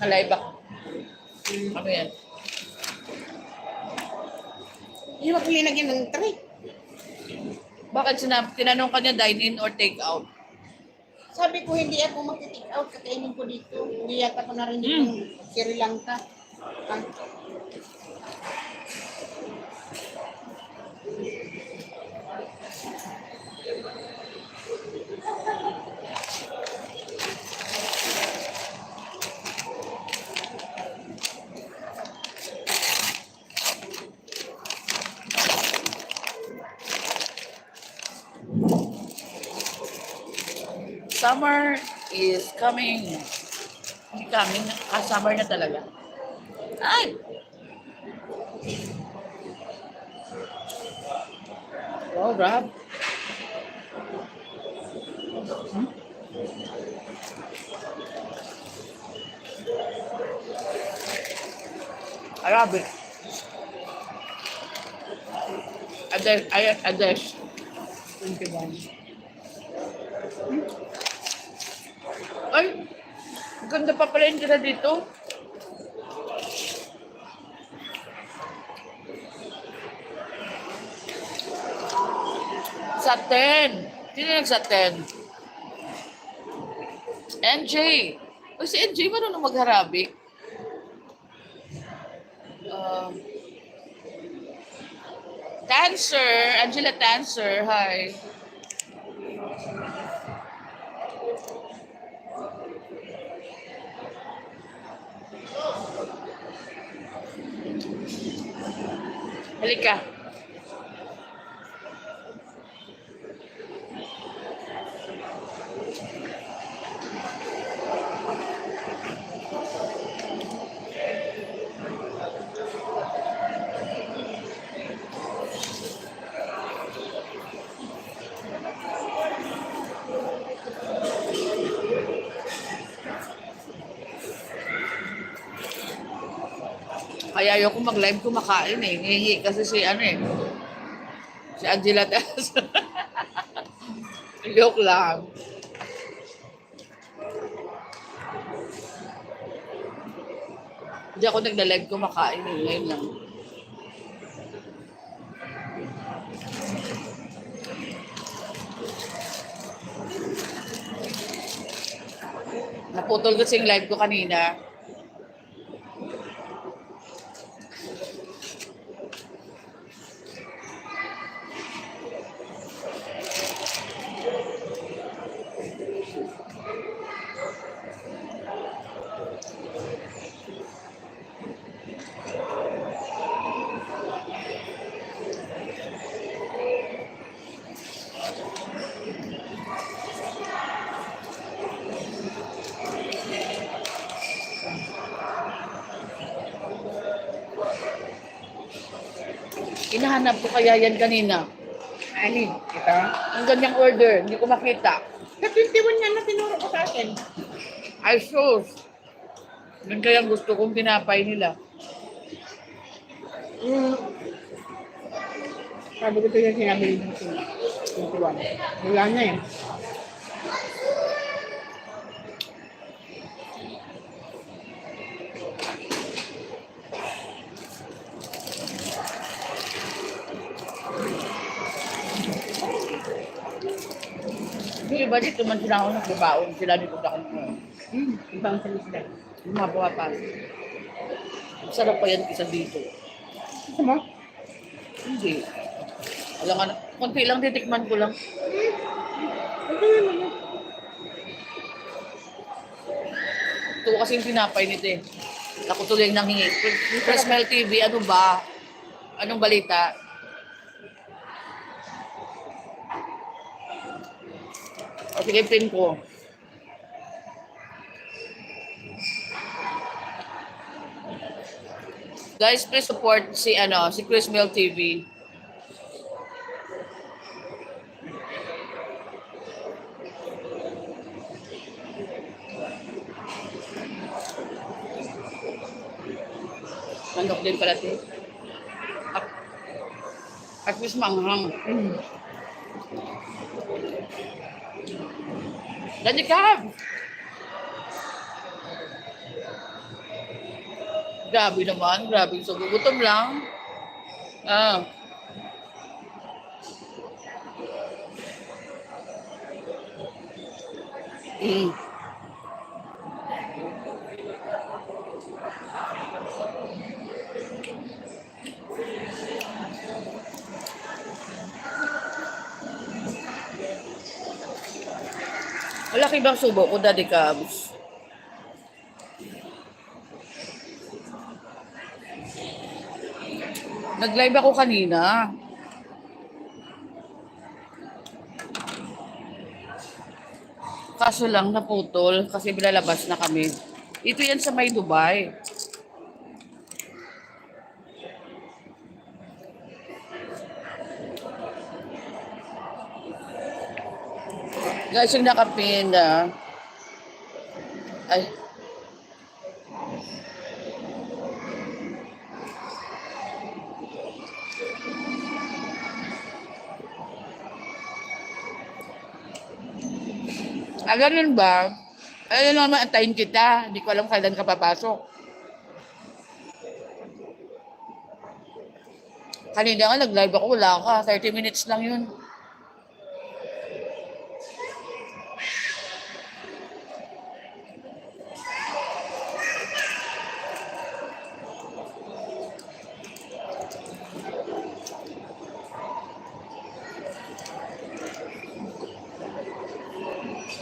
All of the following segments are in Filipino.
Naka-live ako. Ano yan? Hindi wag nilagyan ng tray. Bakit tinanong ka niya dine-in or take-out? Sabi ko, hindi ako mag-take out. Kakainin ko dito. Hindi yata ko narinig ng Sri Lanka. Ah, Summer is coming. Hindi coming. Summer na talaga. Ay! Wow, Rob. Arabic. Adesh. 21. Ay, ganda pa pala yung tira dito. Sa 10. Sino nagsa 10? NJ. O si NJ, marunong mag-Arabic. Dancer. Angela Dancer. Hi. Halika. Kaya ayoko mag-live kumakain eh. Hihingi kasi si ano eh. Si Angela Tess. Joke lang. Hindi ako nagla-live kumakain eh. Ngayon lang. Naputol kasi yung live ko kanina. Hinahanap ko kaya yan kanina. Ani, ito. Ang ganyang order, hindi ko makita. Sa 21 nga na tinuro ko sa akin. Ay, sus. Yan kaya ang gusto kong tinapay nila. Sabi ko ito yung sinabi ng 21. Wala na yan. Yung iba dito man sila ako nagbabaon. Sila dito sa akin. Ibang sila. Yung mga pumapasok. Sarap pa yan kisa dito. Gusto mo? Hindi. Alam nga, konti lang titikman ko lang. Ito yun naman. Ito kasi yung tinapay nito eh. Ako tuloy nang hingi. Presmel TV, ano ba? Anong balita? O sige, pin ko. Guys, please support si Chris Mel TV. Manok din pala ito. At least manghang. Ganyan ka! Grabe naman, grabe. So, gugutom lang. Ah. Mm. Malaki bang subo ko, Daddy Cubs? Nag-live ako kanina. Kaso lang naputol kasi bilalabas na kami. Ito yan sa may Dubai. Guys, yung nakapin na... Ay. Ganun ba? Ayun naman, antayin kita. Hindi ko alam kailan ka papasok. Kanina nga, nag-live ako, wala ka. 30 minutes lang yun.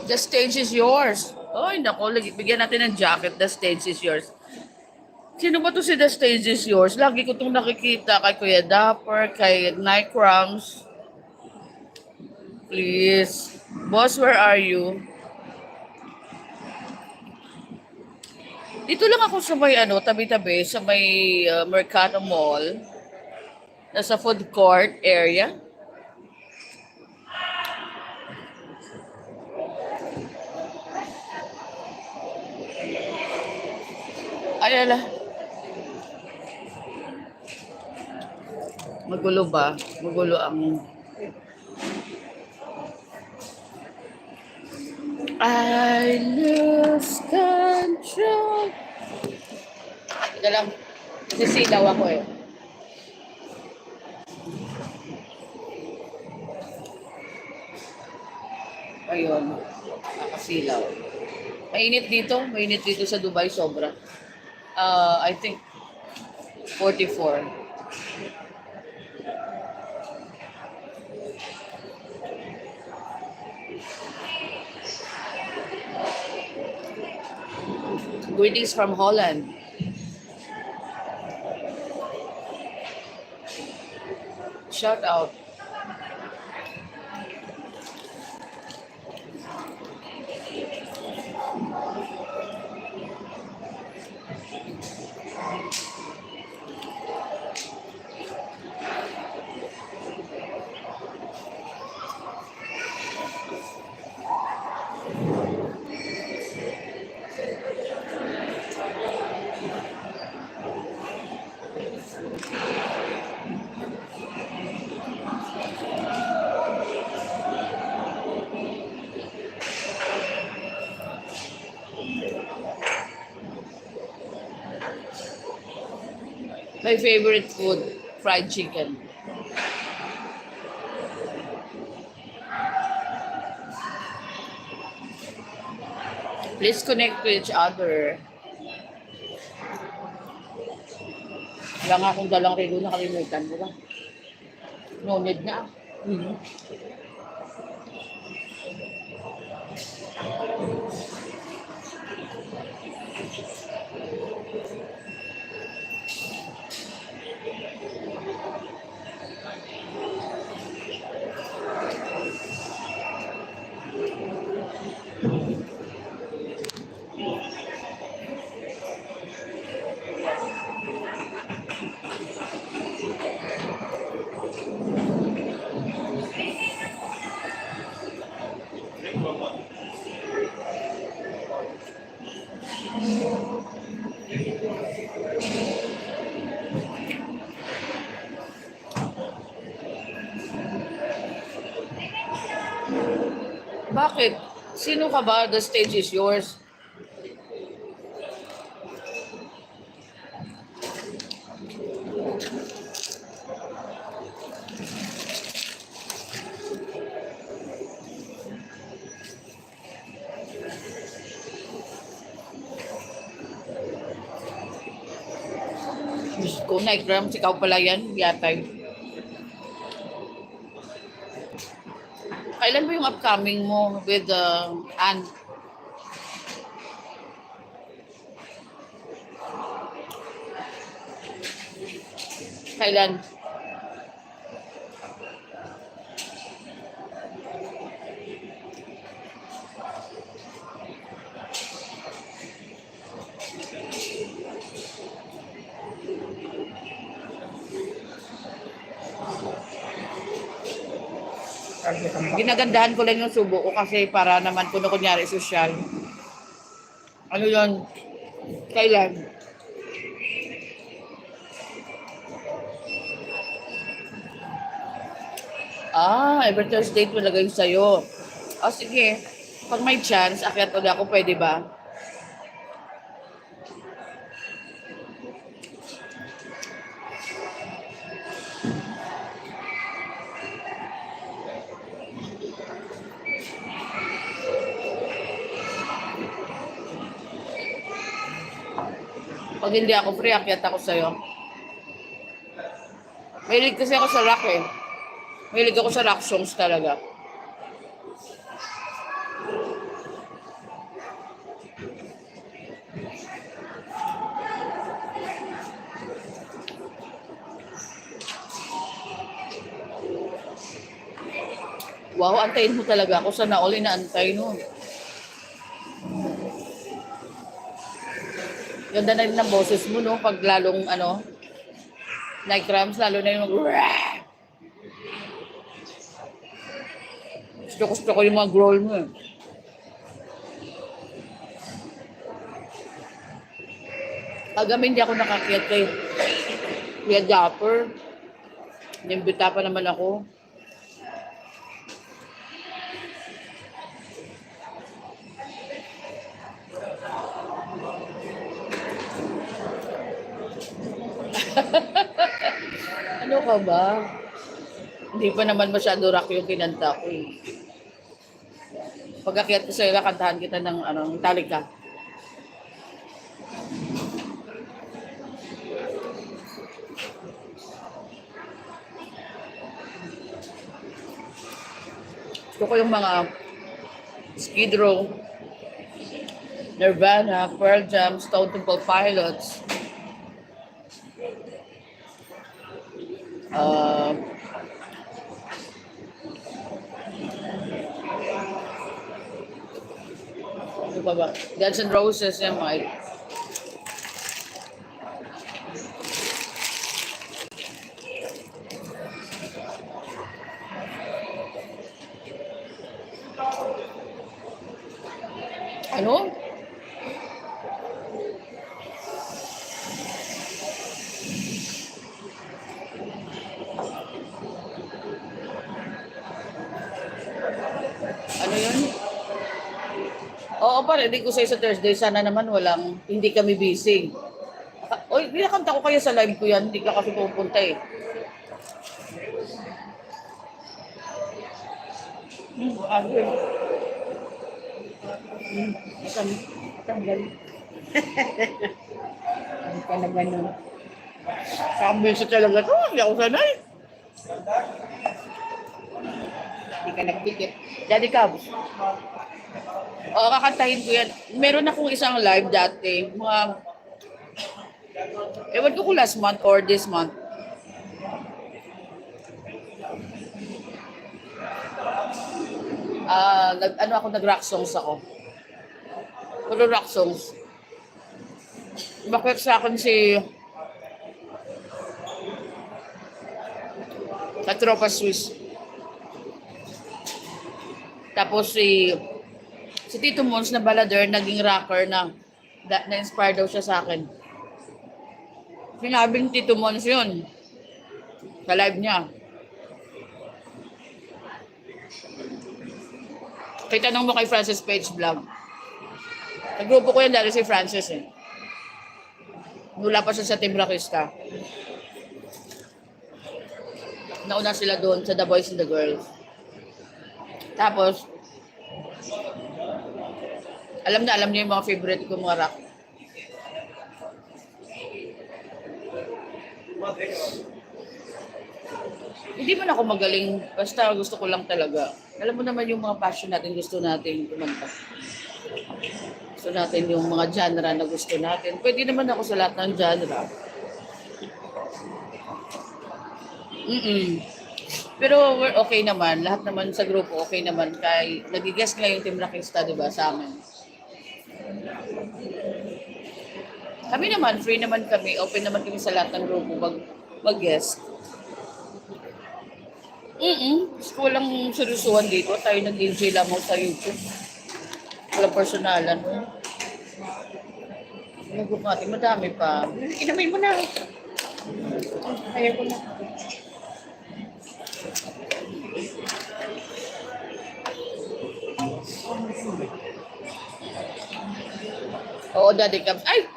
The stage is yours. Ay, nako, bigyan natin ng jacket. The stage is yours. Sino ba to si The Stage is Yours? Lagi ko itong nakikita kay Kuya Dapper, kay Night Crumbs. Please. Boss, where are you? Dito lang ako sa may tabi-tabi, sa may Mercado Mall. Nasa food court area. Ay, ala. Magulo ba? Magulo ang... I lose control. Ito lang. Sisilaw ako eh. Ayun. Nakasilaw. Mainit dito. Mainit dito sa Dubai. Sobra. I think 44. Greetings from Holland. Shout out. My favorite food, fried chicken. Please connect to each other. Wala nga akong dalang relo, nakalimutan mo ba? No need na. Bakit? Sino ka ba? The stage is yours. Diyos ko, Nightgrams, ikaw pala yan, yatay. Kailan ba yung upcoming mo with Anne? Kailan? Ginagandahan ko lang yung subo ko kasi para naman kung kunyari social. Ano yun? Kailan? Every Thursday talaga yung sa'yo. O sige, pag may chance, akyat ulit ako, pwede ba? Pag hindi ako free, akyat ako sa'yo. Mahilig kasi ako sa rock eh. Mahilig ako sa rock songs talaga. Wow, antayin mo talaga ako. Sana all inaantay no. Ganda na rin ng boses mo, no? Pag lalong, Nightgrams, lalo na yung gusto ko yung mga growl mo, eh. Agamin, hindi ako nakakiyat kay Kuya Dapper. Nimbita pa naman ako. Ano ka ba? Hindi pa naman masyado rock yung kinanta ko eh. Pag-akyat ko sa'yo, kantahan kita ng Metallica. Gusto ko yung mga Skid Row, Nirvana, Pearl Jam, Stone Temple Pilots, ano pa ba? Guns N' Roses, yan mga. Ano? Ano yun? Oo, parinig ko sa'yo sa Thursday. Sana naman hindi kami busy. Oy, binakanta ko kaya sa live ko yan. Hindi ka kasi pupunta eh. Agad. Tanggal. Hindi ka na ganun. Sabi sa talaga to, hindi ako sanay. Hindi ka nagpikit. Daddy Cubs. Oo, kakantahin ko yan. Meron akong isang live dati. Ewan ko kung last month or this month. Nag-rock songs ako. Puro rock songs. Bakit sa akin si Katropa Swiss. Tapos si Tito Mons na balader, naging rocker na-inspire daw siya sa akin. Sinabing Tito Mons yun. Sa live niya. Kaya tanong mo kay Francis Page Vlog. Sa grupo ko yan dahil si Francis eh. Mula pa siya sa Team Rockista. Nauna sila doon sa The Boys and the Girls. Tapos, alam niya yung mga favorite ko mga rock. Hindi man ako magaling, basta gusto ko lang talaga. Alam mo naman yung mga passion natin, gusto natin kumanta. Gusto natin yung mga genre na gusto natin. Pwede naman ako sa lahat ng genre. Pero we're okay naman. Lahat naman sa grupo okay naman. Kaya nag-guest nga yung Team Rakista, di ba, sa amin. Kami naman, free naman kami. Open naman kami sa lahat ng grupo mag-guest. Gusto ko lang seryosuhan dito. Tayo nag-DJ lamang sa YouTube. Walang personalan. Nag-group natin, madami pa. Inamay mo na. Ayaw ko na. Oo, Daddy Cubs. Ay!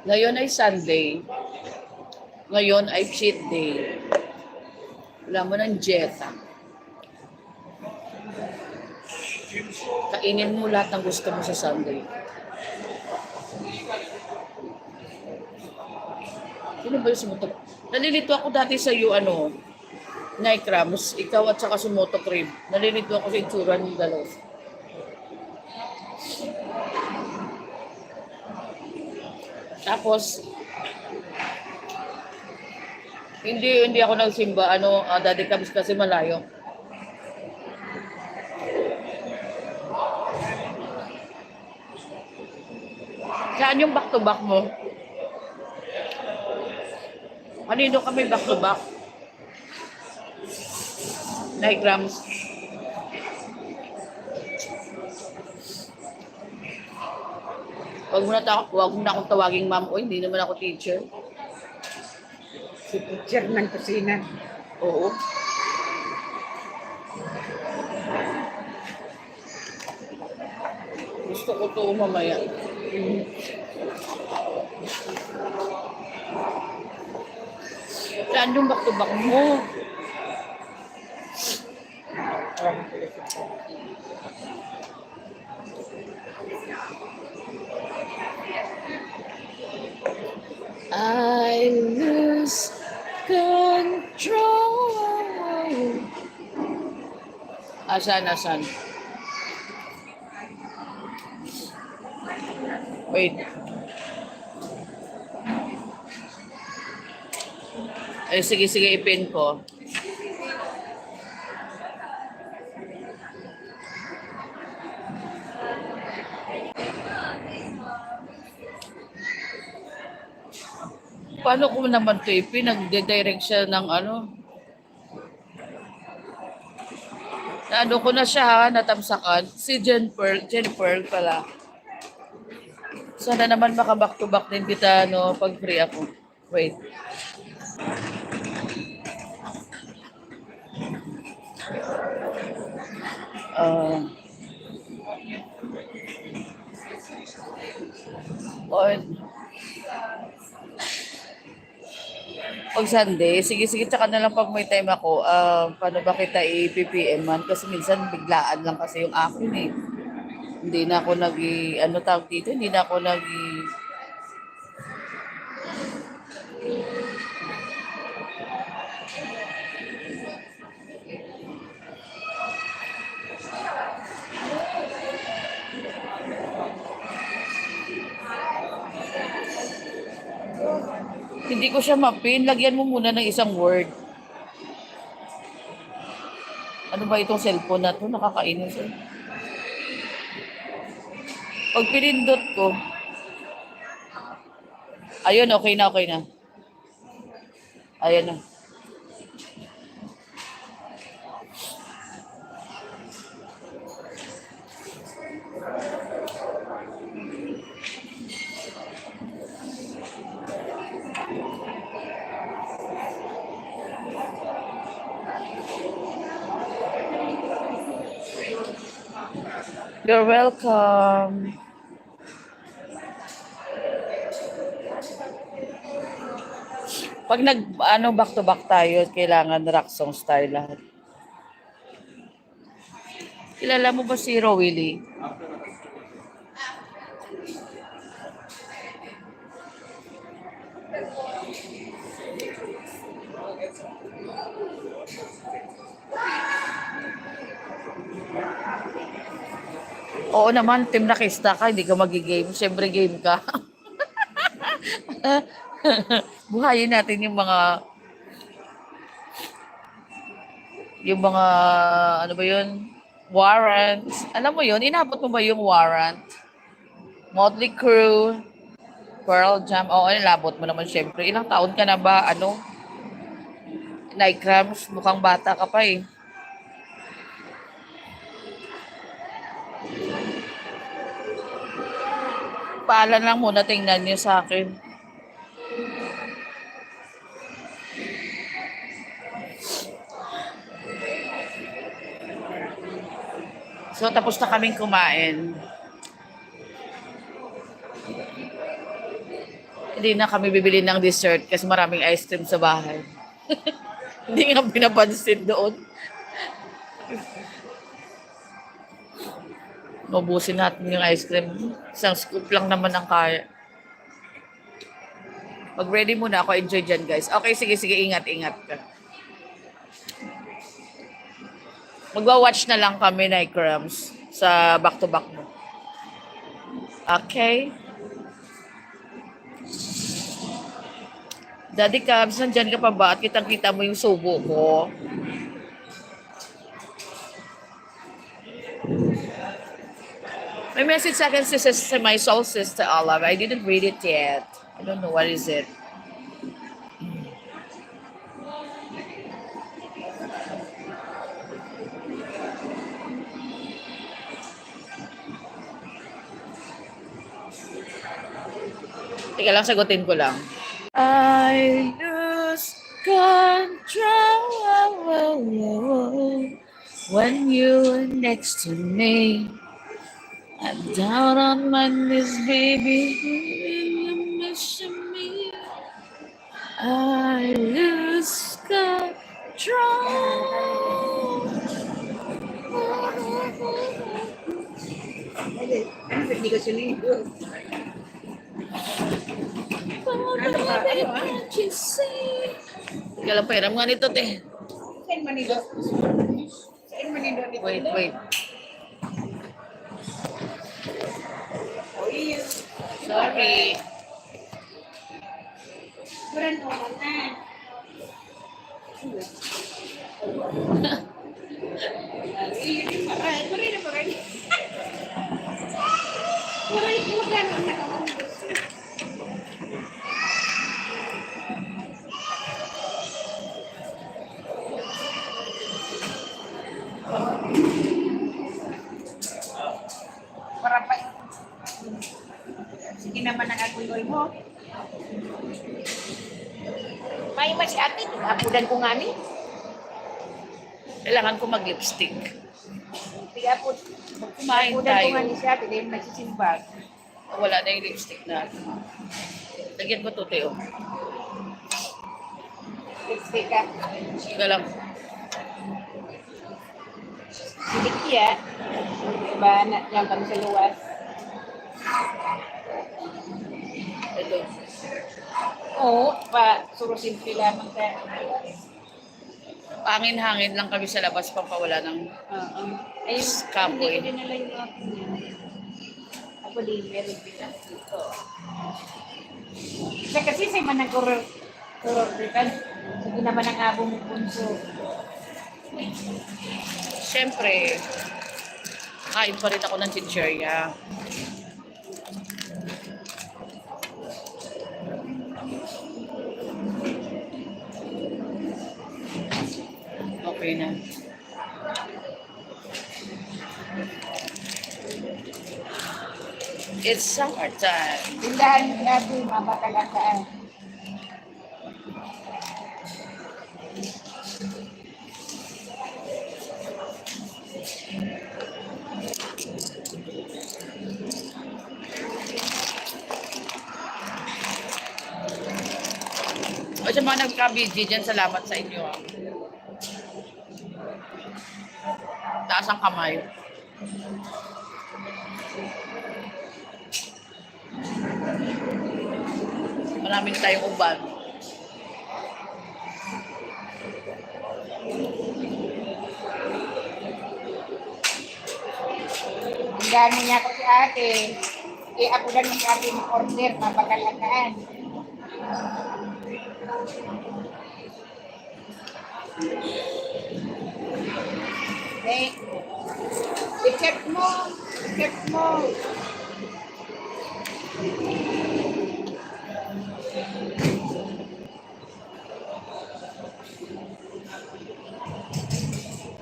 Ngayon ay Sunday. Ngayon ay cheat day. Wala mo ng dieta. Kainin mo lahat ng gusto mo sa Sunday. Sino ba yung sumutok? Nalilito ako dati sa iyo, Night Crabs. Ikaw at saka sumutok rib. Nalilito ako sa itsura ng dalawa. Tapos, hindi ako nagsimba, Daddy Cubs kasi malayo. Saan yung back-to-back mo? Kanino kami back-to-back? Diagrams. Huwag mo na akong tawaging ma'am. O, hindi naman ako teacher. Si teacher ng kusina. Oo. Gusto ko to mamaya. Saan yung back-to-back mo? I lose control. Asan? Wait. Sige, ipin ko. Paano ko naman ito ipin? Nagde-direct siya ng ko na siya ha, natamsakan. Si Jennifer pala. Sana naman maka-back to back din kita pag free ako. Wait. Pag Sunday, sige, tsaka na lang pag may time ako, paano ba kita i-PPM-an? Kasi minsan biglaan lang kasi yung akin eh. Hindi na ako tawag dito, hindi na ako hindi ko siya mapin. Lagyan mo muna ng isang word. Ano ba itong cellphone na to? Nakakainis eh. Pag pinindot ko, ayun, okay na. Ayan na. You're welcome. Pag back to back tayo, kailangan rock songs tayo lahat. Kilala mo ba si Rowilly? Oo naman, team nakista ka, hindi ka magigame. Siyempre game ka. Buhayin natin yung mga, ano ba yun? Warrants. Alam mo yun, inabot mo ba yung warrant? Motley Crue, Pearl Jam. Oo, inabot mo naman siyempre. Ilang taon ka na ba? Night Cramps, mukhang bata ka pa eh. Paalan lang muna, tingnan niyo sa akin. So, tapos na kaming kumain. Hindi na kami bibili ng dessert kasi maraming ice cream sa bahay. Hindi nga pinapansin doon. Mabusin natin yung ice cream. Isang scoop lang naman ang kaya. Mag-ready muna ako. Enjoy dyan, guys. Okay, sige. Ingat ka. Magwa-watch na lang kami, Night Cramps, sa back-to-back mo. Okay? Daddy Cubs, nandyan ka pa ba? At kitang-kita mo yung subo ko. May message sa akin si my soul sister Olive. I didn't read it yet. I don't know what is it. Teka lang, sagutin ko lang. I lose control when you're next to me. I'm down on my knees, baby. You're missing me. I lose control. Hindi ko sinigo. Kaya lang pairam nga nito, te. Saan manido? Wait. Uy, Sorry. kurang naman na. Sige naman ang aguloy mo. May mas ate, apudan ko nga ni. Kailangan ko mag-lipstick. Piyapod. Kumain Apudan ko tayo. nga ni siya, dahil nagsisimbag. Wala na yung lipstick natin. Lagyan ko to, Teo. Lipstick ka. Sige lang. Silik ya. Diba, yan kami sa luwas. Ito. Oo, surusin ko lamang ka. Pangin-hangin lang kami sa labas pampawala ng Ayun, kapoy. hindi ko dinala yung akin niya. Ako din, meron din ako dito. Kasi sa man nag-order ka, sige naman ang abo mo punso. Siyempre, kain pa rin ako ng chichirya. Okay na. It's summertime. Tindahan natin, mabakalataan. sa mga nagka-BG dyan, salamat sa inyo. Taas ang kamay. Maraming tayong uban. Hanggaan mo niya ako si ate. Eh, ako lang yung ate ng order, mapagalagaan. Eh, i-check mo. I-check mo.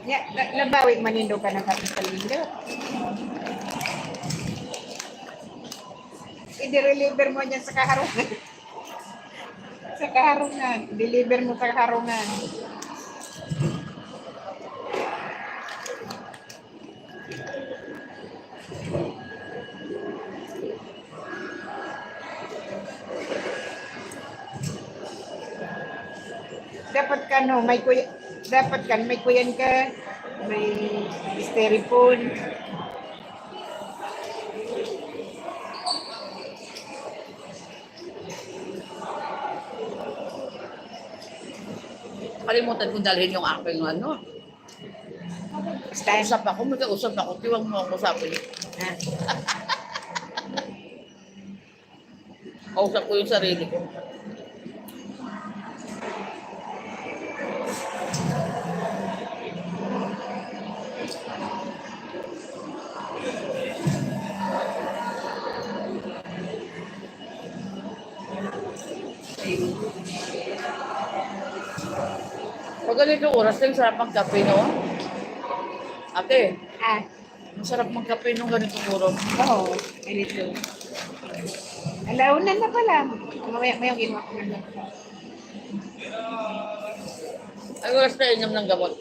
Ya, nabawi manindo ka ng capital window. I-deliver mo niya sa kaharungan. Sa kaharungan. Deliver mo sa kaharungan. Dapat ka no, may kuya, dapat kan may kuyan ka, may styrofoam. Kalimutan kong dalhin yung aking ano. Basta, Usap ako, mag-usap ako. Tiwag mo ako usapin. ah, Kausap ko yung sarili ko. Pag ganitong oras, yung sarap magkape, no? Ate, ah, masarap magkape nung ganitong oras. oo, ganito. Alaunan na pala. May yung ginawa ko na. Ay, oras na inom ng gamot.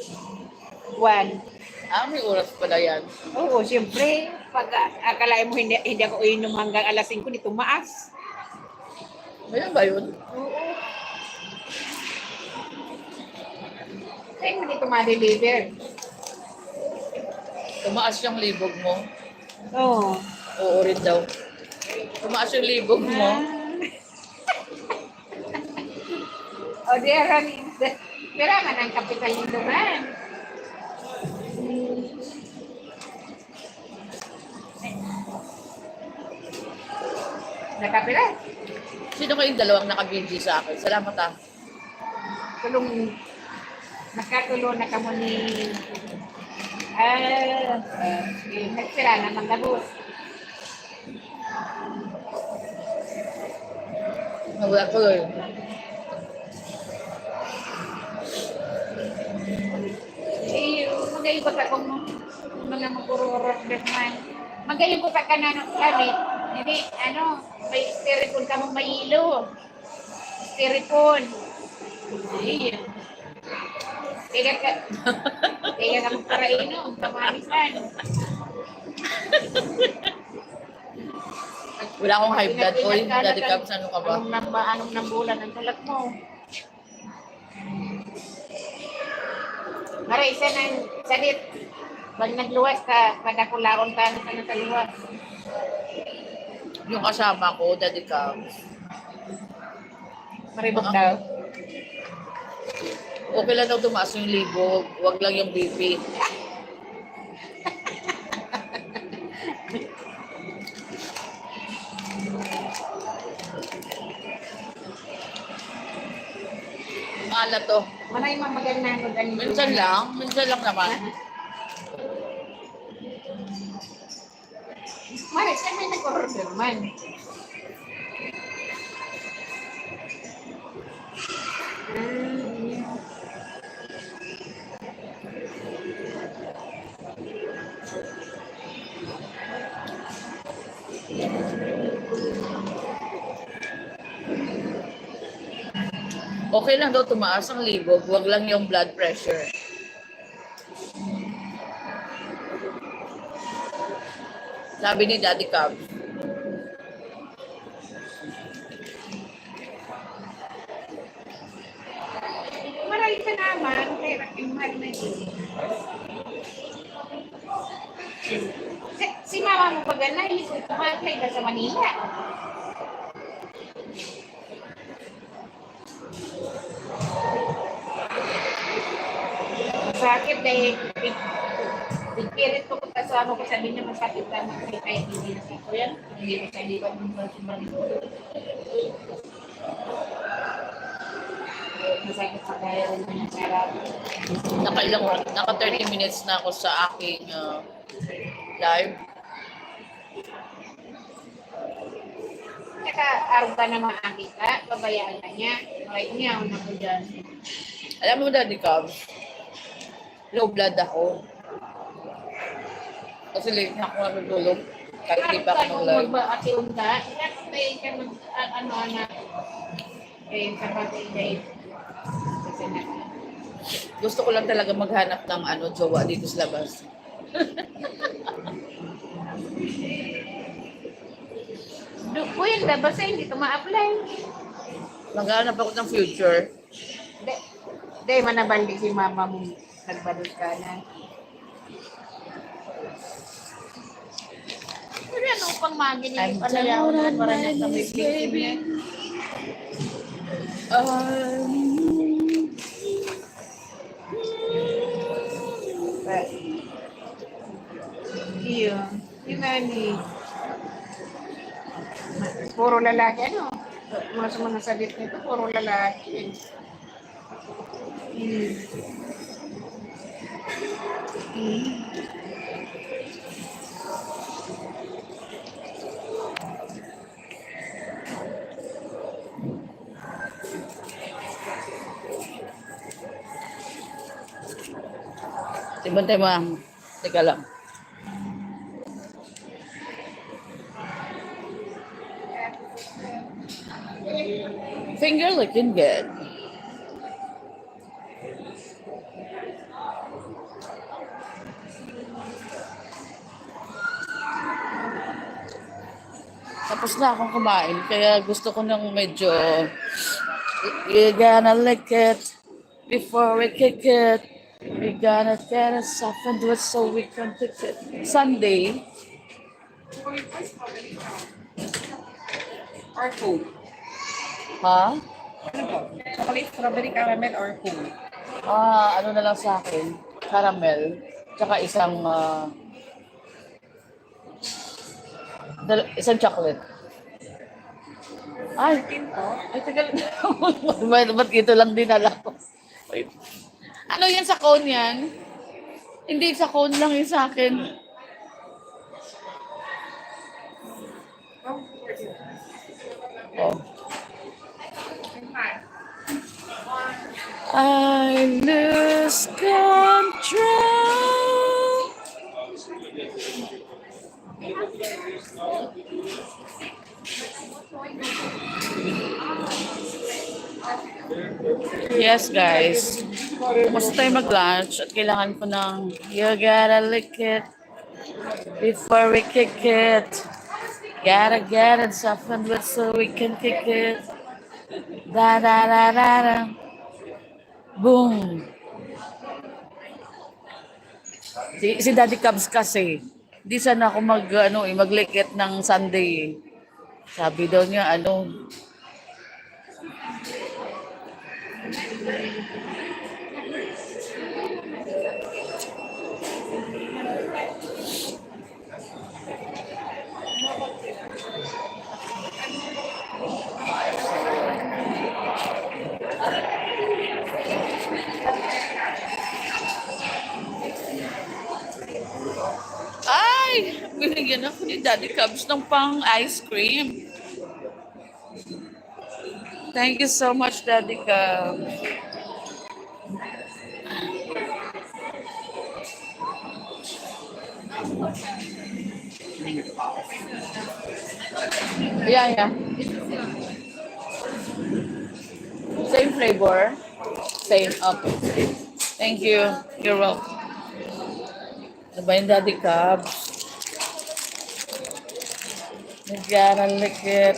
1. Ah, may oras pala yan. Oo, siyempre, pag akalain mo hindi ako inom hanggang alas 5, di tumaas. Ngayon ba yun? Oo. Kaya mo dito ma-deliver. Tumaas yung libog mo. Oo. Oo rin daw. Tumaas yung libog mo. O, pero man ang kapital nito man. Nakapila? Sino kayong dalawang nakabindi sa akin? Salamat ah. Tulong, nakatulo na kamo ni, nagsira naman labos. Nawala ko yun. Eh, magayon ko sa kung mga magururot man. Magayon ko sa kanan gamit. Hindi, ano, may styrofoam ka mong mahilo. Styrofoam. Ay, tiga ka mong parainom, kamanisan. Wala akong high blood oil. Daddy Cubs, ano ka ba? Anong nang bulan ang talat mo? Mara, isa ng sadit. Pag nagluwas ka, padakulaon ka na sa luwas. Yung kasama ko, Daddy Cubs. Maribok daw. Okay lang daw tumaas yung libog. Wag lang yung BP. Maalat to. Manay mamaganda mo ganito. Minsan lang naman. Mara, siya may nag-order man. Okay lang daw tumaas ang libog, wag lang yung blood pressure. Sabi ni Daddy Cub. ka naman, pero yung mahal na yun. Si mama mo pag nailis ko, mahal kayo na sa Manila. Sakit dahil pipirit ko kasama ko sabi niya masakit ka na kahit hindi na ko yan. Hindi ko sa liwan ng Manila. Masakit sa kaya rin ng sarap. Naka 30 minutes na ako sa aking live. Saka araw ka naman kita, babayaan ka niya. Right niya, una ko dyan. Alam mo, Daddy Cubs, low blood ako. Kasi late na ako natutulog. Kahit hindi pa ako ng live. Magbaati unta, inatay ka mag, anak. Eh, sa pag-i-date. Kasi na. Gusto ko lang talaga maghanap ng jowa dito sa labas. Uy, yung labas eh, hindi ito ma-apply. Maghanap ako ng future. Hindi, manabandi si mama mo. Nagbalot ka na. Pero ano pang maginig? I'm down on my knees, baby. Iyo, yung nani. Puro lalaki, ano? Mga sa mga salit nito, puro lalaki. Sibantay mo. Teka lang. Finger looking good. Tapos na akong kumain, kaya gusto ko ng medyo you gotta lick it before we kick it. We gotta get it softened with so we can kick it. Sunday. Or food. Ha? Ano po? Chocolate, strawberry, caramel, or food? Ano na lang sa akin? Caramel. Tsaka isang chocolate. Ay, tagal. Ba't ito lang dinala ko? Wait. Ano yan sa cone yan? Hindi, sa cone lang yung sa akin. Oh. I lose control. Yes, guys. Gusto tayo mag-lunch at kailangan ko ng you gotta lick it before we kick it. Gotta get it softened with so we can kick it. Da da da da da. Boom. Si Daddy Cubs kasi, di sana ako maglikit ng Sunday. Sabi daw niya, ay, binigyan ako ni Daddy Cubs ng pang ice cream. Thank you so much, Daddy Cubs. Yeah. Same flavor? Same, okay. Thank you. You're welcome. Ano ba yung Daddy Cubs? You gotta lick it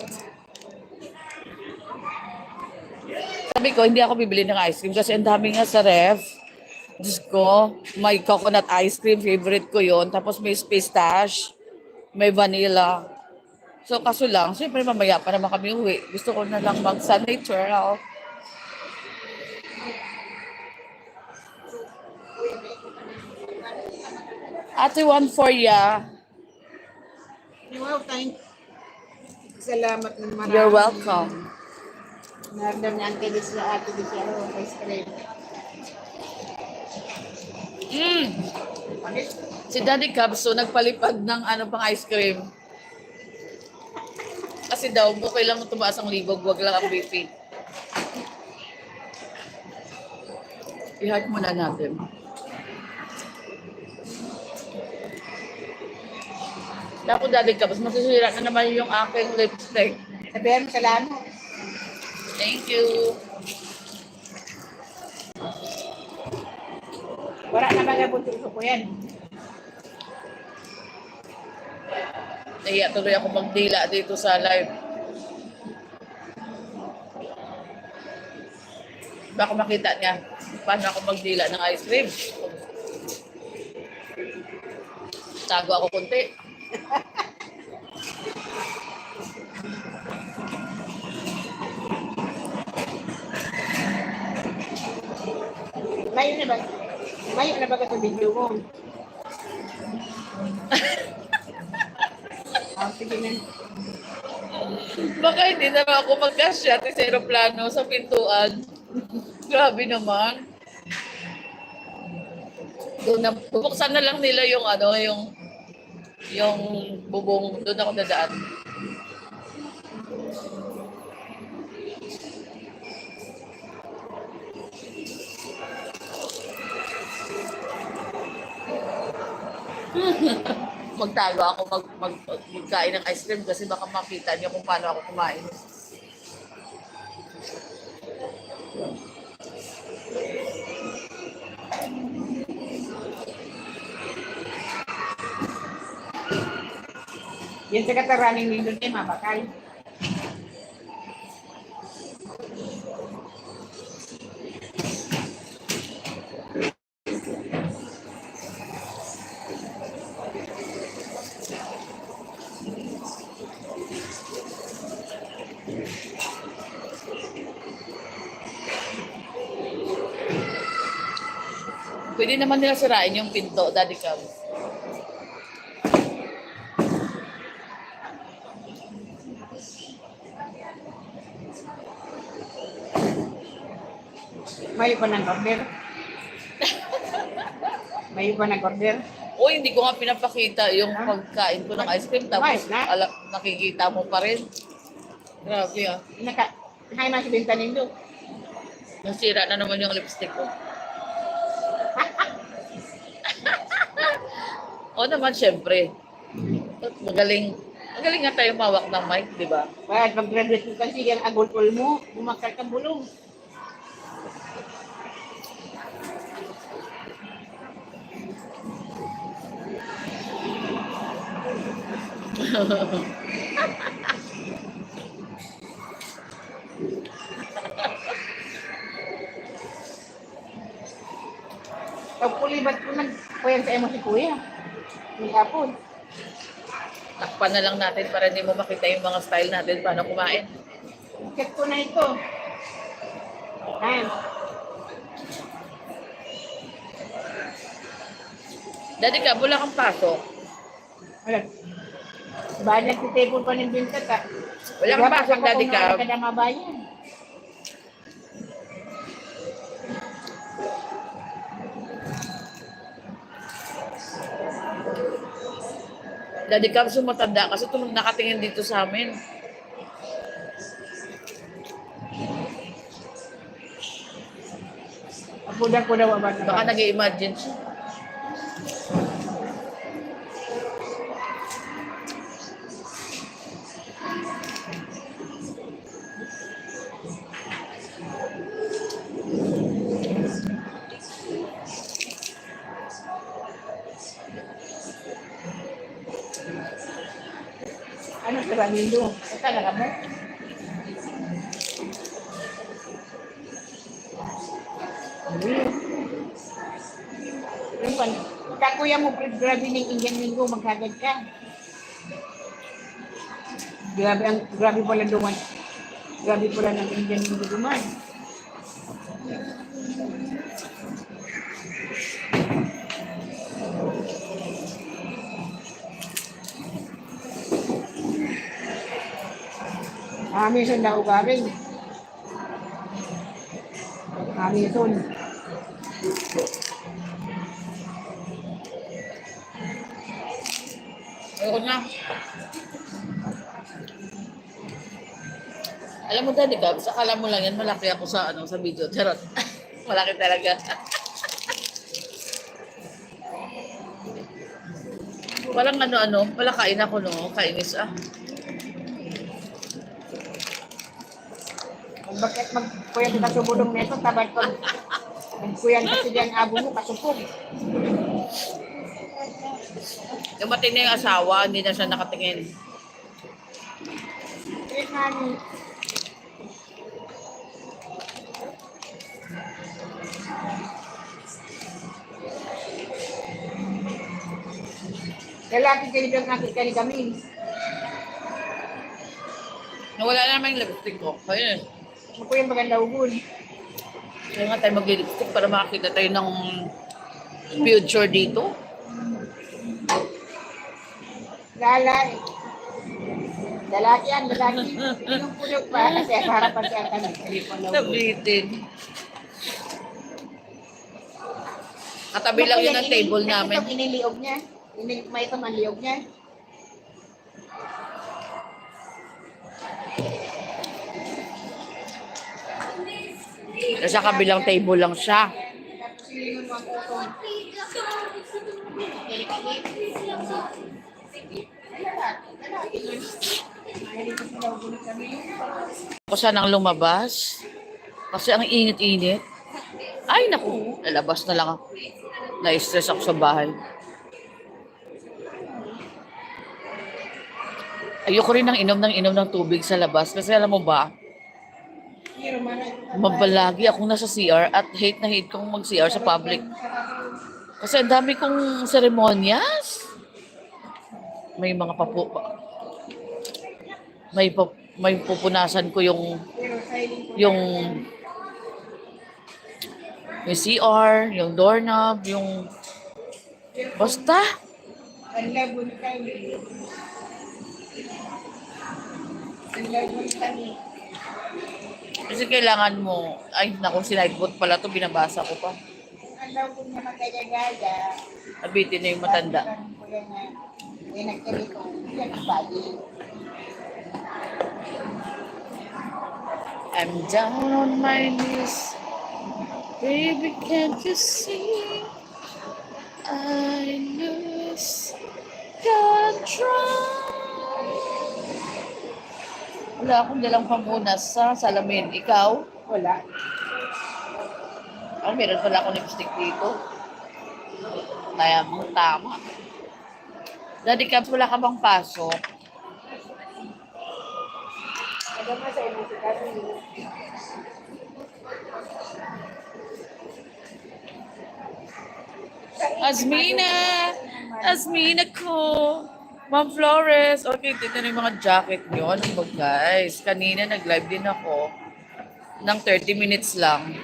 Sabi ko, hindi ako bibili ng ice cream kasi ang dami nga sa ref. Diyos ko, may coconut ice cream, favorite ko yon. Tapos may pistache, may vanilla. So kaso lang, siyempre mamaya pa naman kami uwi. Gusto ko na lang mag-sun natural. Ate, 1 for ya. Wow, thank salamat ng marami. You're welcome. Naramdam ni Ate Liz na Ate Liz ang ice cream. Si Daddy Cabso nagpalipad ng ano pang ice cream. Kasi daw, okay lang tumaas ang libog, wag lang ang BP. I-heart muna natin. Tapos Daddy Cabso, masisira na naman yung aking lipstick. Sabihan mo salamat. Thank you. Wala na magabuti ko yan. Nahiya tuloy ako magdila dito sa live. Baka makita niya paano ako magdila ng ice cream. Tago ako kunti. Mayo na ba? Mayo na ba ka sa video mo? Sige na. Baka hindi na ako magkasya sa aeroplano sa pintuan. Grabe naman. Doon na, bubuksan na lang nila yung ano, yung bubong. Doon ako dadaan. Magtago ako magkain ng ice cream kasi baka makita niyo kung paano ako kumain. Yan sa kataraning nindun eh, mabakal. Pwede naman nila sirain yung pinto, Daddy Cam. Mayo pa ng order. Mayo pa ng order. O, hindi ko nga pinapakita yung pagkain ko ng ice cream. Tapos nakikita mo pa rin. Grabe ah. Hay na si Binta nindo. Nasira na naman yung lipstick ko. O naman, syempre. Magaling nga tayo mawak ng mic, di ba? Pag mag-graduate mo kasi yung agulpol mo, bumakal ka bulong. Pag pulibat ko nagpayan sa emo si Kuya. May hapon. Takpan na lang natin para hindi mo makita yung mga style natin paano kumain. Check ko na ito. Ayan. Daddy ka, wala kang pasok. Wala. Banyak si table pa ng Binta ka. Wala kang pasok, Daddy ka. Wala ka mabayan. Daddy Cam, sumatanda kasi nakatingin dito sa amin. Kuda-kuda ba? Baka nag-i-imagine siya. Ano sa Ramindo? Saan na kamo? Yung pan, kakuya mo, grabe ng Indian Mingo, magkagad ka. Grabe pala duman. Grabe pala ng Indian Mingo duman. Amazon na ugaring. Amazon. Ayoko na. Alam mo, Daddy Gabs, akala mo lang yan, malaki ako sa sa video. Charot. Malaki talaga. Walang ano-ano, wala kain ako, no? Kainis, ah. Bakit magkuyang ka subulong neto, tabad ko. Magkuyang kasi dyan abo mo, kasupog. Dumating na yung asawa, hindi na siya nakatingin. Yes, honey. Lalaki kayo lang nakita ni kami. Nawala na naman yung lipstick ko. Ayun eh. Magkuyang maganda ugon. Kaya nga tayo mag-lipstick para makakita tayo ng future dito. Lalaki. Lalaki yan, lalaki. Yung puno pa, kasi sa harapan siya kami. Nabitin. Katabi lang yun ang table namin. Ito iniliog niya. May ito man liog niya. Sa kabilang table lang siya. Tapos silingon mo ang utong. Ako sanang lumabas. Kasi ang init-init. Ay, naku. Lalabas na lang ako. Na-stress ako sa bahay. Ayoko rin ng inom ng tubig sa labas. Kasi alam mo ba, mabalagi akong nasa CR at hate na hate kong mag-CR sa public. Kasi ang dami kong seremonyas. May mga may pupunasan ko yung CR, yung doorknob, yung basta. Ang labon kami. Ang labon kami. Kasi kailangan mo, ay naku, sinightbot pala to, binabasa ko pa. Ang labon na magkagagaya. Nabitin na yung matanda. May nagkalito. Yan ang body. I'm down on my knees. Baby, can't you see? I lose control. Wala akong dalang pamunas sa salamin. Ikaw? Wala. Oh, meron pala akong lipstick dito. Kaya mong tama. Daddy Cabs, wala ka bang pasok? Ano nga sa imo si Kami? Asmina! Asmina ko! Ma'am Flores! Okay, dito na yung mga jacket nyo. Ano ba guys? Kanina nag-live din ako ng 30 minutes lang.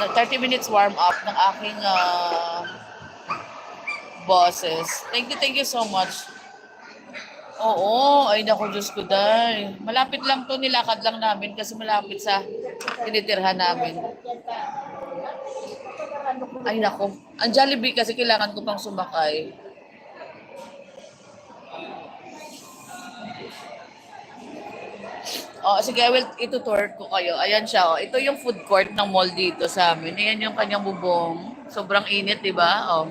30 minutes warm up ng aking bosses. Thank you so much. Oo, ay naku, Diyos ko dahil. Malapit lang to, nilakad lang namin kasi malapit sa tinitirhan namin. Ay naku, ang Jollibee kasi kailangan ko pang sumakay. Oh, sige, I will itutour ko kayo. Ayan siya, oh. Ito yung food court ng mall dito sa amin. Ayan yung kanyang bubong. Sobrang init, di ba? Oh.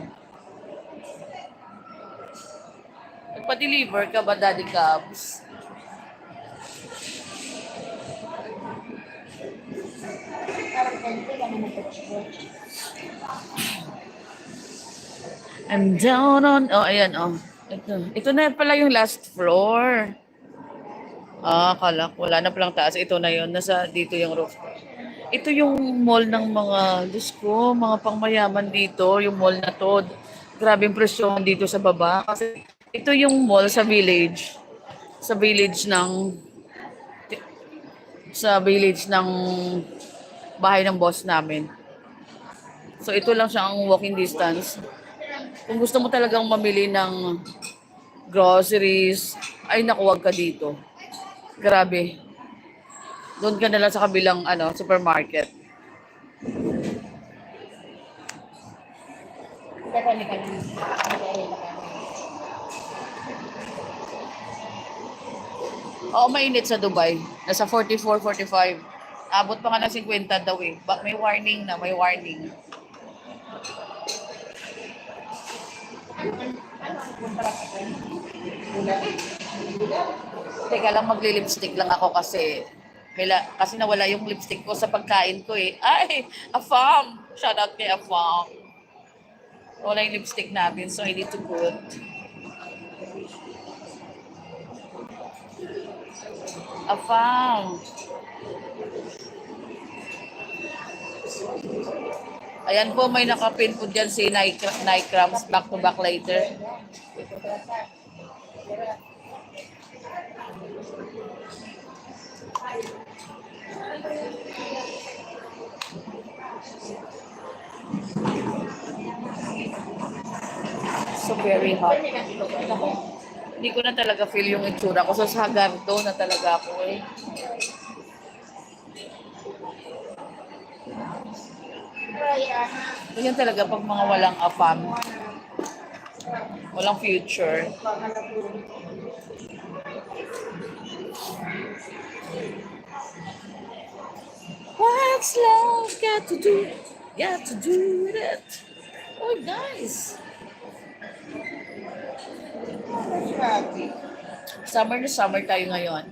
Nagpa-deliver ka ba, Daddy Cabs? I'm down on... Oh, ayan, oh. Ito na pala yung last floor. Ah, akala ko. Wala na palang taas. Ito na yun. Nasa dito yung roof. Ito yung mall ng mga, Diyos ko, mga pangmayaman dito, yung mall na to. Grabe yung presyon dito sa baba. Kasi ito yung mall sa village ng, sa village ng bahay ng boss namin. So ito lang siya ang walking distance. Kung gusto mo talagang mamili ng groceries, ay naku, wag ka dito. Grabe. Doon ka na lang sa kabilang supermarket. Dadali ka lang. Oo, mainit sa Dubai. Nasa 44, 45. Abot pa nga ng 50 daw eh. May warning na, may warning. Teka lang, magli-lipstick lang ako kasi kasi nawala yung lipstick ko sa pagkain ko eh. Ay, Afam! Shout out kay Afam. Wala yung lipstick natin, so I need to put. Afam! Ayan po, may nakapin po dyan si Nycrams, back to back later. So very hot. Hindi ko na talaga feel yung itsura ko. So sa Hagardo na talaga ako eh. Ganyan talaga pag mga walang afam. Walang future. What's love got to do? Got to do with it. Oh, guys. Summer na summer tayo ngayon.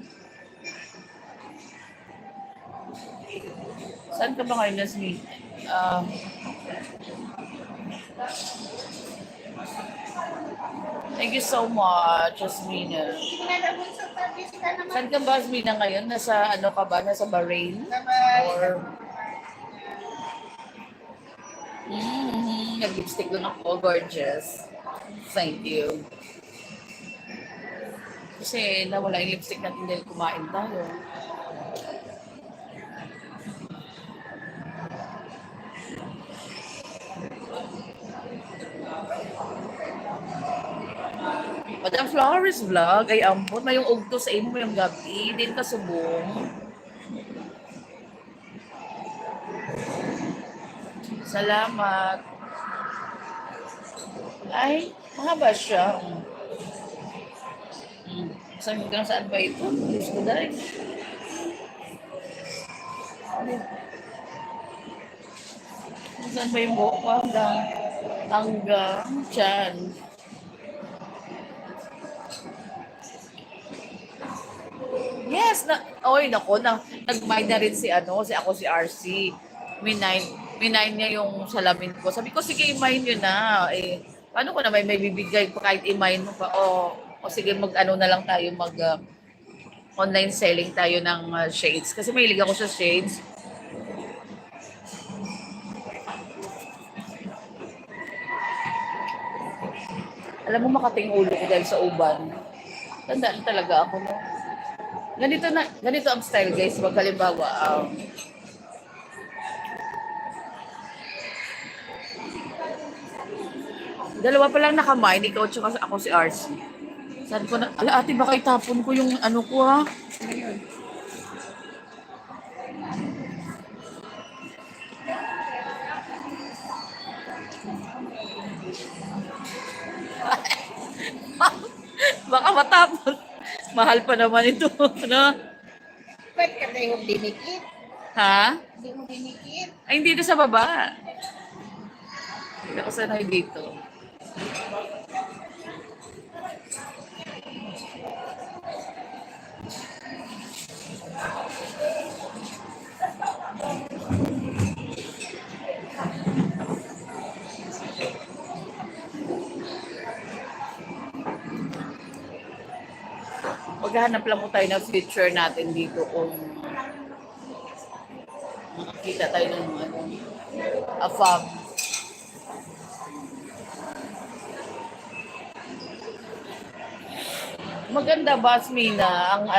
Saan ka ba ngayon, Nasmi? Thank you so much, Jasmina. Saan ka ba, Jasmina, ngayon? Nasa ano ka ba? Nasa Bahrain? Or... nag-lipstick lang ako. Gorgeous. Thank you. Kasi nawala yung lipstick natin dahil kumain tayo. Madam Flores vlog, ay ampon, may yung ugto sa imo, may yung gabi, din ka subong. Salamat. Ay, mahaba siya. Saan ba ito? Diyos ko dahil. Saan ba yung buhok ko? Hanggang dyan. Yes, nag-mine na rin si ako si RC. Minine niya yung salamin ko. Sabi ko, sige, i-mine nyo na. Eh, paano ko na may bibigay pa kahit i-mine mo pa? O sige, na lang tayo, online selling tayo ng shades. Kasi mahilig ako sa shades. Alam mo, makating ulo ko dahil sa uban. Tandaan talaga ako, no? Ganito ang style, guys. Wag halimbawa, dalawa pa lang nakamine, ikaw tsaka ako si RC. Sabi ko na, ala ate, baka itapon ko yung ano ko ha. Baka matapon. Mahal pa naman ito. Ano? Ba't ka na yung dinikit? Ha? Hindi mo dinikit. Ay, hindi dito sa baba. Hindi ako sanay dito. Maghahanap lang po tayo ng future natin dito kung Kita tayo ng AFAB. Maganda ba, Asmina, ang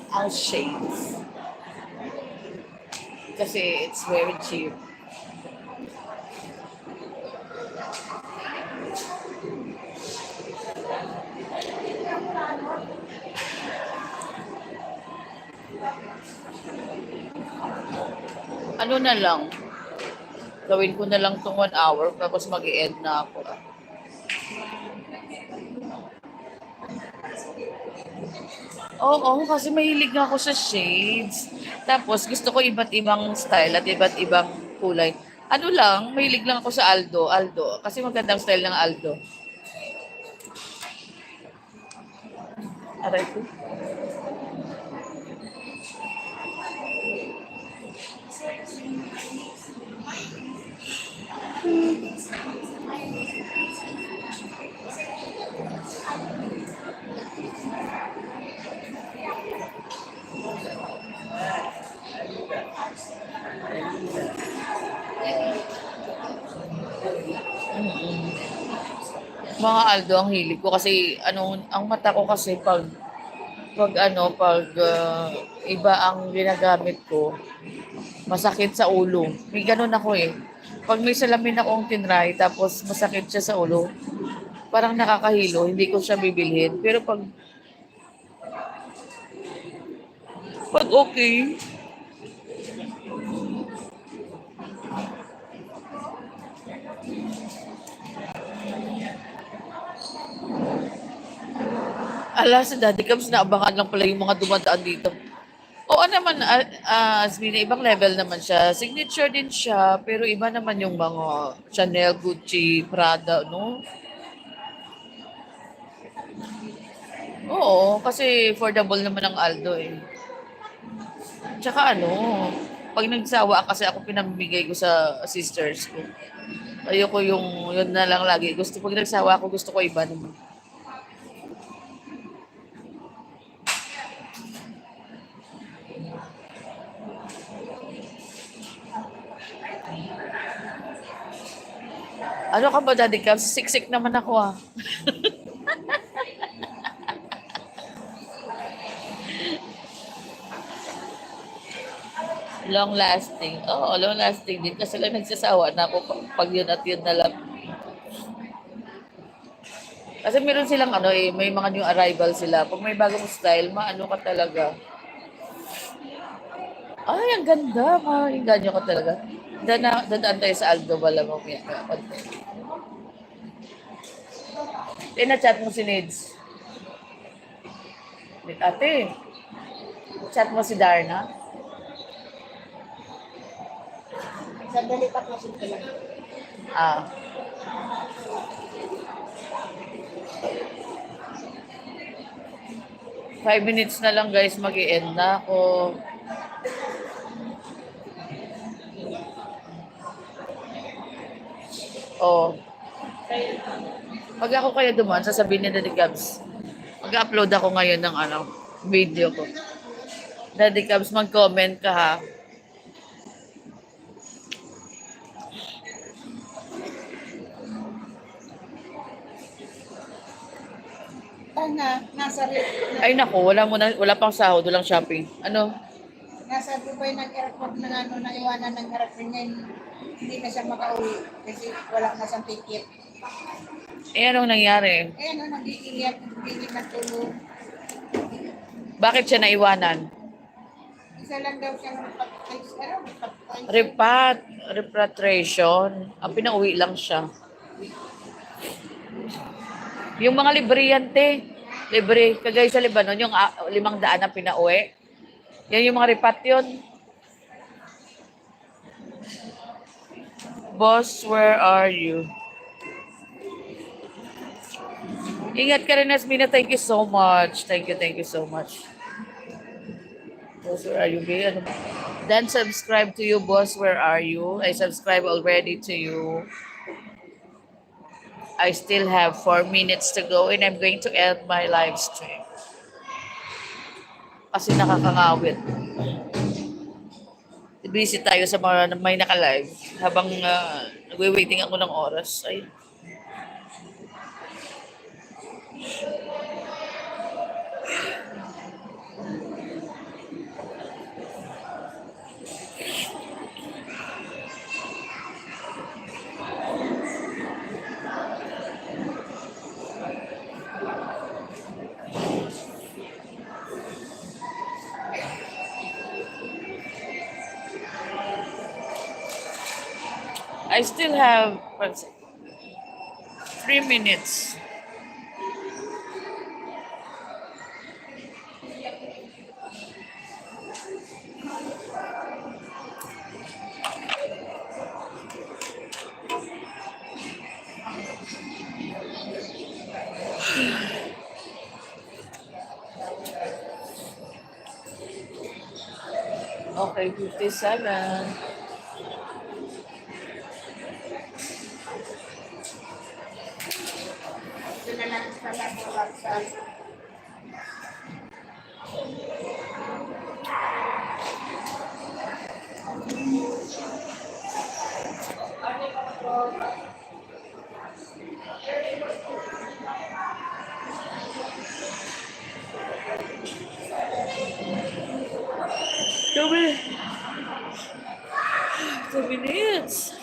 ang shades. Kasi it's very cheap. Ano na lang, gawin ko na lang tong 1 hour tapos mag-i-end na ako. Oo, kasi mahilig nga ako sa shades. Tapos gusto ko iba't ibang style at iba't ibang kulay. Ano lang, mahilig lang ako sa Aldo. Aldo. Kasi magandang style ng Aldo. Aray ko. Mga Aldo ang hilig ko kasi ang mata ko kasi pag iba ang ginagamit ko, masakit sa ulo. May ganun ako eh. Pag may salamin akong tinry tapos masakit siya sa ulo, parang nakakahilo, hindi ko siya bibilhin. Pero pag okay, ala sa Daddy Cubs, naabangan lang pala yung mga dumadaan dito. Oo naman, Asmina, ibang level naman siya. Signature din siya, pero iba naman yung mga Chanel, Gucci, Prada, no? Oo, kasi affordable naman ang Aldo eh. Tsaka pag nagsawa kasi ako pinamimigay ko sa sisters ko. Ayoko yun na lang lagi. Pag nagsawa ako, gusto ko iba naman. Ano ka ba, Daddy Cubs? Siksik naman ako ah. Long lasting. Oo, long lasting din. Kasi lang nagsasawa na ako pag yun at yun na lang. Kasi meron silang may mga new arrival sila. Pag may bagong style, maano ka talaga. Ay, ang ganda. Maingganyo ka talaga. Dadaan tayo sa Aldo wala mamaya. Na-chat mo si Nids. Ate, chat mo si Darna. Sandali pa po sila. Ah. Five minutes na lang guys, mag-i-end na ako. Oh. Pag ako kaya dumaan, sasabihin ni Daddy Cubs, mag-upload ako ngayon ng video ko. Daddy Cubs, mag-comment ka ha. Nasa Ay nako, wala pang sahod, walang shopping. nasa Dubai nag-airport na iwanan ng airplane niya, hindi na siya makauwi kasi wala na siyang ticket. Anong nangyari? Nag-iiyak, hindi natulog. Bakit siya naiwanan? Isa lang daw siya Repatriation. Ang pinauwi lang siya. Yung mga libre, kagaya sa Lebanon, yung 500 na pinauwi. Yan yung mga repat yun. Boss, where are you? Ingat ka rin, Asmina. Thank you so much. Thank you so much. Boss, where are you? Then subscribe to you, boss. Where are you? I subscribe already to you. I still have 4 minutes to go and I'm going to end my live stream. kasi nakakangawit. Busy tayo sa mga may naka-live habang nagwe-waiting ako ng oras. Ay, I still have 3 minutes. Okay, 57. Ito na lang sa laboratory. Two minutes. 2 minutes.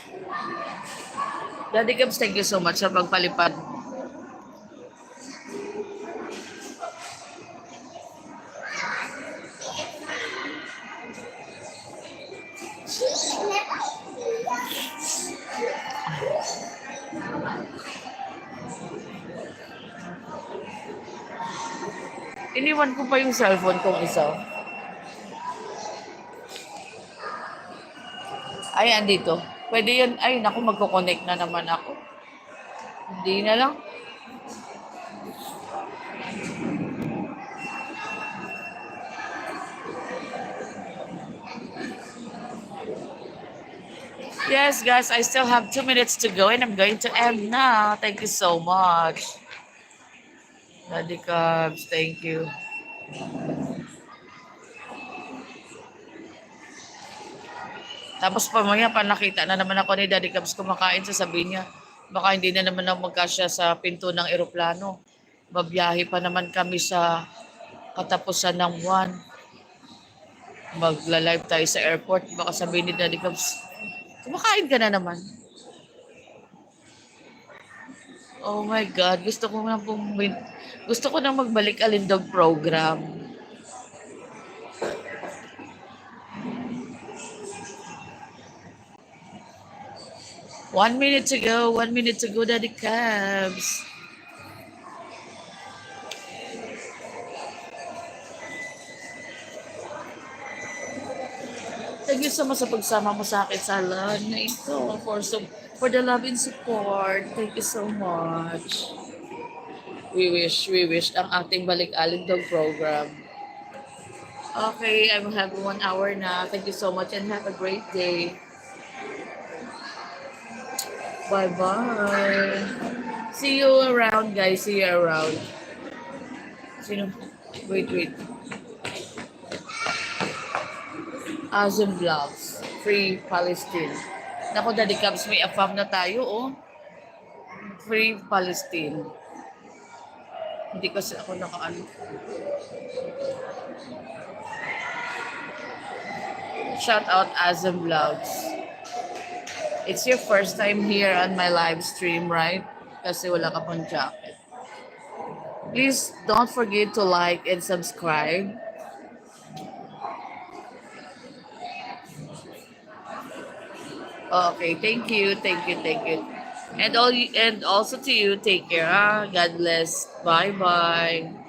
Daddy Gabs, thank you so much sa pagpalipad. Iniwan ko pa yung cellphone kong isa. Ay, andito. Pwede yun. Ay, naku, magko-connect na naman ako. Hindi na lang. Yes, guys, I still have 2 minutes to go and I'm going to end now. Thank you so much. Daddy Cubs, thank you. Tapos pamaya pa nakita na naman ako ni Daddy Cubs kumakain, sasabihin niya, baka hindi na naman ako magkasya sa pinto ng eroplano. Babiyahe pa naman kami sa katapusan ng buwan. Magla-live tayo sa airport. Baka sabihin ni Daddy Cubs, kumakain ka na naman. Oh my God, gusto ko nang magbalik Alindog program. One minute to go, Daddy Cubs. Thank you so much sa pagsama mo sa akin sa live na ito. For the love and support. Thank you so much. We wish ang ating Balik Alindog program. Okay, I will have 1 hour na. Thank you so much and have a great day. Bye-bye. See you around, guys. See you around. Sino? Wait. Azim Vlogs. Free Palestine. Naku, Daddy Cubs, may afam na tayo, oh. Free Palestine. Hindi kasi ako nakaano. Shout out Azim Vlogs. It's your first time here on my live stream, right? Kasi wala ka pang jacket. Please don't forget to like and subscribe. Okay, thank you. And also to you, take care. God bless. Bye-bye.